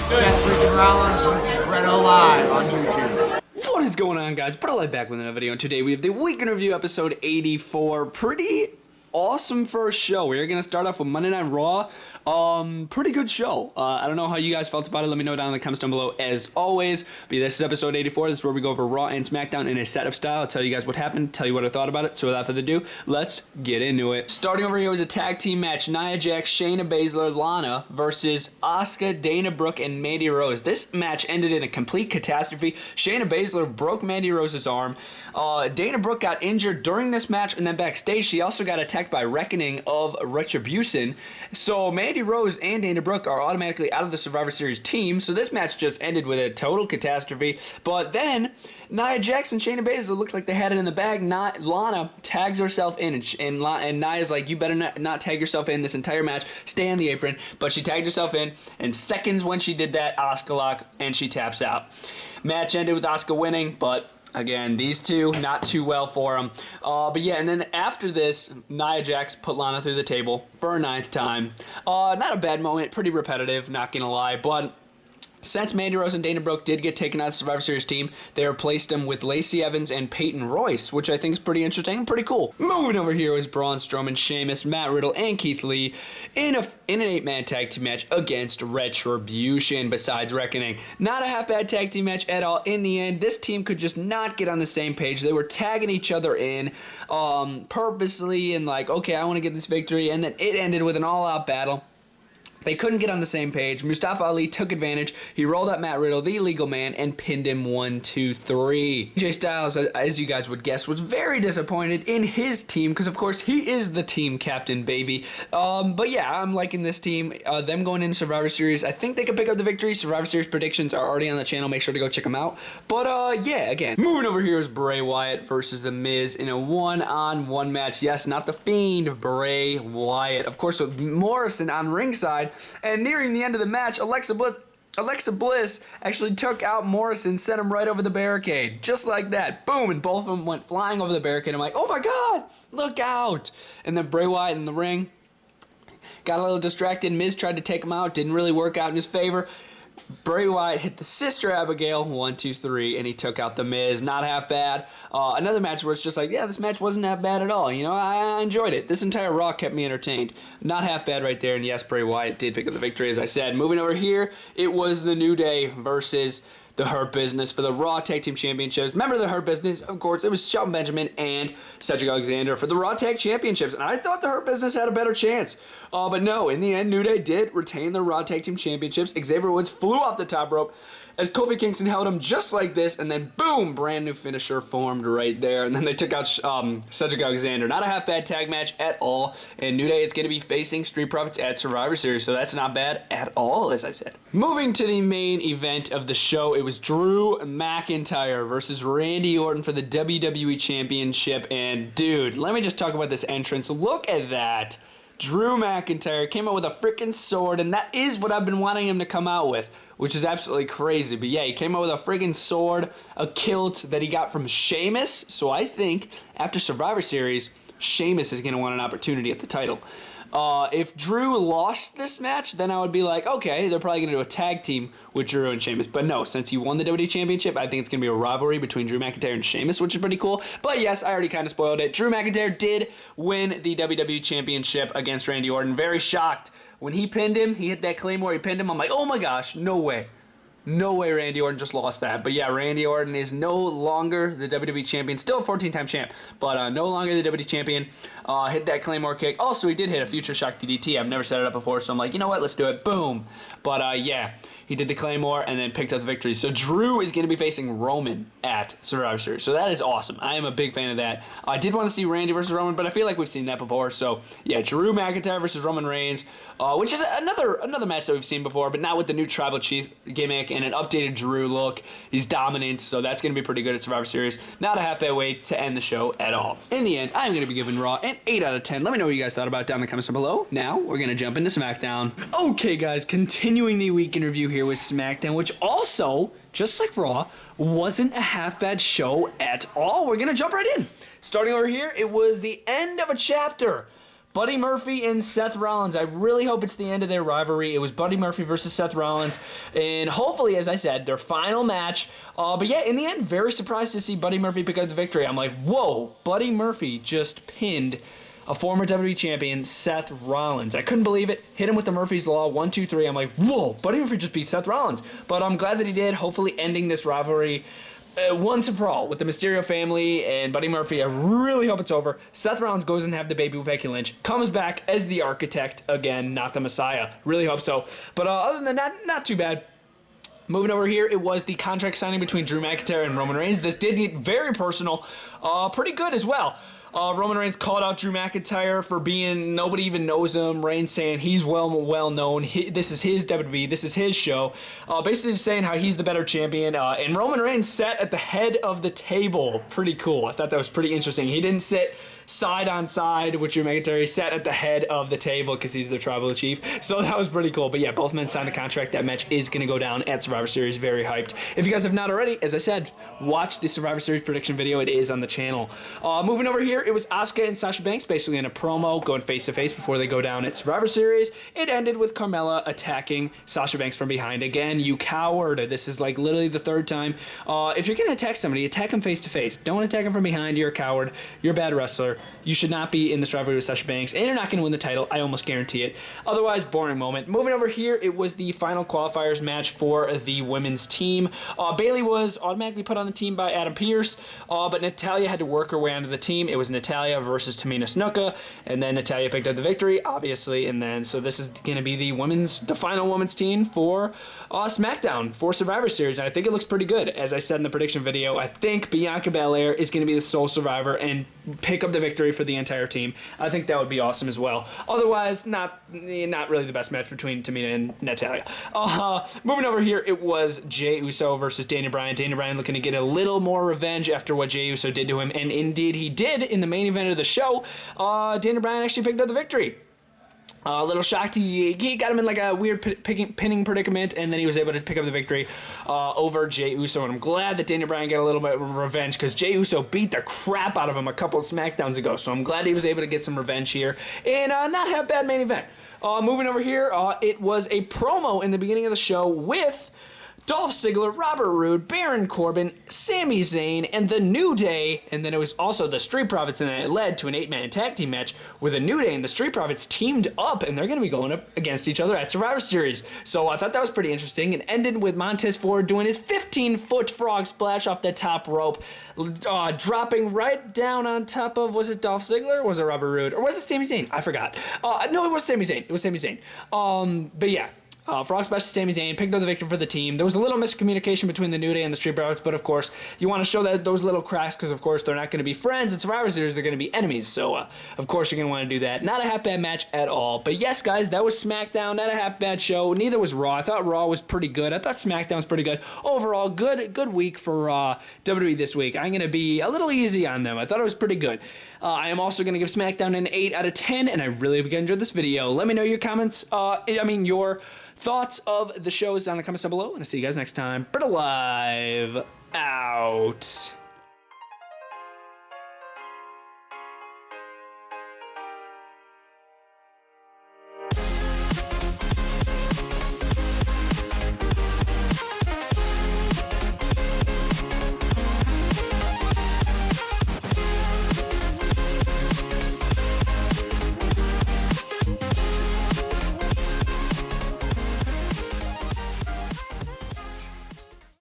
Seth freaking Rollins, and this is BrettO Live on YouTube. What is going on, guys? BrettO Live back with another video, and today we have the Week in Review episode 84. Pretty awesome first show. We're going to start off with Monday Night Raw. Pretty good show. I don't know how you guys felt about it. Let me know down in the comments down below as always. But this is episode 84. This is where we go over Raw and Smackdown in a setup style. I'll tell you guys what happened, tell you what I thought about it. So without further ado, let's get into it. Starting over here was a tag team match. Nia Jax, Shayna Basler, Lana versus Asuka, Danabrook, and Mandy Rose. This match ended in a complete catastrophe. Shayna Basler broke Mandy Rose's arm. Danabrook got injured during this match, and then backstage she also got attacked by Reckoning of Retribution. So Mandy Rose and Danabrook are automatically out of the Survivor Series team, so this match just ended with a total catastrophe. But then Nia Jax and Shayna Baszler looked like they had it in the bag. Lana tags herself in, and Nia's like, you better not tag yourself in this entire match. Stay on the apron. But she tagged herself in, and seconds when she did that, Asuka lock, and she taps out. Match ended with Asuka winning, but again, these two, not too well for them. But yeah, and then after this, Nia Jax put Lana through the table for a 9th time. Not a bad moment, pretty repetitive, not gonna lie, but since Mandy Rose and Danabrook did get taken out of the Survivor Series team, they replaced them with Lacey Evans and Peyton Royce, which I think is pretty interesting and pretty cool. Moving over here was Braun Strowman, Sheamus, Matt Riddle, and Keith Lee in an 8-man tag team match against Retribution, besides Reckoning. Not a half-bad tag team match at all. In the end, this team could just not get on the same page. They were tagging each other in purposely and like, okay, I want to get this victory, and then it ended with an all-out battle. They couldn't get on the same page. Mustafa Ali took advantage. He rolled up Matt Riddle, the legal man, and pinned him 1, 2, 3. AJ Styles, as you guys would guess, was very disappointed in his team because, of course, he is the team captain, baby. But yeah, I'm liking this team. Them going into Survivor Series, I think they could pick up the victory. Survivor Series predictions are already on the channel. Make sure to go check them out. But yeah, again, moving over here is Bray Wyatt versus The Miz in a one-on-one match. Yes, not the Fiend, Bray Wyatt. Of course, with Morrison on ringside. And nearing the end of the match, Alexa Bliss actually took out Morrison, sent him right over the barricade. Just like that. Boom, and both of them went flying over the barricade. I'm like, oh my god, look out. And then Bray Wyatt in the ring got a little distracted. Miz tried to take him out. Didn't really work out in his favor. Bray Wyatt hit the Sister Abigail, 1, 2, 3, and he took out The Miz. Not half bad. Another match where it's just like, yeah, this match wasn't that bad at all. You know, I enjoyed it. This entire Raw kept me entertained. Not half bad right there, and yes, Bray Wyatt did pick up the victory, as I said. Moving over here, it was The New Day versus The Hurt Business for the Raw Tag Team Championships. Remember The Hurt Business? Of course, it was Shelton Benjamin and Cedric Alexander for the Raw Tag Championships, and I thought The Hurt Business had a better chance. But no, in the end, New Day did retain the Raw Tag Team Championships. Xavier Woods flew off the top rope as Kofi Kingston held him just like this, and then boom, brand new finisher formed right there. And then they took out Cedric Alexander. Not a half-bad tag match at all. And New Day is going to be facing Street Profits at Survivor Series, so that's not bad at all, as I said. Moving to the main event of the show, it was Drew McIntyre versus Randy Orton for the WWE Championship. And dude, let me just talk about this entrance. Look at that. Drew McIntyre came out with a freaking sword, and that is what I've been wanting him to come out with, which is absolutely crazy. But yeah, he came out with a friggin' sword, a kilt that he got from Sheamus. So I think after Survivor Series, Sheamus is going to want an opportunity at the title. If Drew lost this match, then I would be like, okay, they're probably going to do a tag team with Drew and Sheamus. But no, since he won the WWE Championship, I think it's going to be a rivalry between Drew McIntyre and Sheamus, which is pretty cool. But yes, I already kind of spoiled it. Drew McIntyre did win the WWE Championship against Randy Orton. Very shocked. When he pinned him, he hit that Claymore, he pinned him. I'm like, oh my gosh, no way. No way Randy Orton just lost that. But yeah, Randy Orton is no longer the WWE Champion. Still a 14-time champ, but no longer the WWE Champion. Hit that Claymore kick. Also, he did hit a Future Shock DDT. I've never set it up before, so I'm like, you know what? Let's do it. Boom. But yeah, he did the Claymore and then picked up the victory. So Drew is going to be facing Roman at Survivor Series. So that is awesome. I am a big fan of that. I did want to see Randy versus Roman, but I feel like we've seen that before. So yeah, Drew McIntyre versus Roman Reigns, which is another match that we've seen before, but now with the new Tribal Chief gimmick and an updated Drew look. He's dominant, so that's going to be pretty good at Survivor Series. Not a half-bad way to end the show at all. In the end, I'm going to be giving Raw an 8 out of 10. Let me know what you guys thought about it down in the comments below. Now, we're going to jump into Smackdown. Okay, guys, continuing the week in review here with Smackdown, which also, just like Raw, wasn't a half-bad show at all. We're going to jump right in. Starting over here, it was the end of a chapter. Buddy Murphy and Seth Rollins. I really hope it's the end of their rivalry. It was Buddy Murphy versus Seth Rollins, and hopefully, as I said, their final match. But yeah, in the end, very surprised to see Buddy Murphy pick up the victory. I'm like, whoa, Buddy Murphy just pinned a former WWE champion, Seth Rollins. I couldn't believe it. Hit him with the Murphy's Law, 1, 2, 3. I'm like, whoa, Buddy Murphy just beat Seth Rollins. But I'm glad that he did, hopefully ending this rivalry once and for all with the Mysterio family and Buddy Murphy. I really hope it's over. Seth Rollins goes and have the baby with Becky Lynch, comes back as the Architect again, not the Messiah. Really hope so. But other than that, not too bad. Moving over here, it was the contract signing between Drew McIntyre and Roman Reigns. This did get very personal, pretty good as well. Roman Reigns called out Drew McIntyre for being, nobody even knows him. Reigns saying he's well known. This is his WWE. This is his show. Basically just saying how he's the better champion. And Roman Reigns sat at the head of the table. Pretty cool. I thought that was pretty interesting. He didn't sit side on side with Drew McIntyre. He sat at the head of the table because he's the tribal chief. So that was pretty cool. But yeah, both men signed a contract. That match is going to go down at Survivor Series. Very hyped. If you guys have not already, as I said, watch the Survivor Series prediction video. It is on the channel. Moving over here, it was Asuka and Sasha Banks basically in a promo going face to face before they go down at Survivor Series. It ended with Carmella attacking Sasha Banks from behind. Again, you coward. This is like literally the third time. If you're going to attack somebody, attack them face to face. Don't attack them from behind. You're a coward. You're a bad wrestler. You should not be in this rivalry with Sasha Banks, and you're not going to win the title. I almost guarantee it. Otherwise, boring moment. Moving over here, it was the final qualifiers match for the women's team. Bayley was automatically put on the team by Adam Pearce, but Natalya had to work her way onto the team. It was Natalya versus Tamina Snuka, and then Natalya picked up the victory, obviously, and then so this is going to be the final women's team for Smackdown for Survivor Series, and I think it looks pretty good. As I said in the prediction video, I think Bianca Belair is going to be the sole survivor and pick up the victory for the entire team. I think that would be awesome as well. Otherwise, not really the best match between Tamina and Natalya. Moving over here, it was Jey Uso versus Danny Bryant. Danny Bryant looking to get a little more revenge after what Jey Uso did to him, and indeed he did in the main event of the show. Danny Bryant actually picked up the victory. A little shocked. He got him in like a weird pinning predicament, and then he was able to pick up the victory over Jey Uso. And I'm glad that Danny Bryan got a little bit of revenge because Jey Uso beat the crap out of him a couple of Smackdowns ago. So I'm glad he was able to get some revenge here and not have a bad main event. Moving over here, it was a promo in the beginning of the show with Dolph Ziggler, Robert Roode, Baron Corbin, Sami Zayn, and The New Day, and then it was also the Street Profits, and it led to an 8-man tag team match where The New Day and the Street Profits teamed up, and they're going to be going up against each other at Survivor Series. So I thought that was pretty interesting, and ended with Montez Ford doing his 15-foot frog splash off the top rope, dropping right down on top of, was it Dolph Ziggler, or was it Robert Roode, or was it Sami Zayn? I forgot. No, it was Sami Zayn. It was Sami Zayn. But yeah. Frog Splash to Sami Zayn, picked up the victory for the team. There was a little miscommunication between the New Day and the Street Profits, but of course, you want to show that those little cracks because, of course, they're not going to be friends in Survivor Series, they're going to be enemies. So, of course, you're going to want to do that. Not a half-bad match at all. But yes, guys, that was SmackDown. Not a half-bad show. Neither was Raw. I thought Raw was pretty good. I thought SmackDown was pretty good. Overall, good week for WWE this week. I'm going to be a little easy on them. I thought it was pretty good. I am also going to give SmackDown an 8 out of 10, and I really hope you enjoyed this video. Let me know your comments, your thoughts of the shows down in the comments down below, and I'll see you guys next time. BrettO Live out.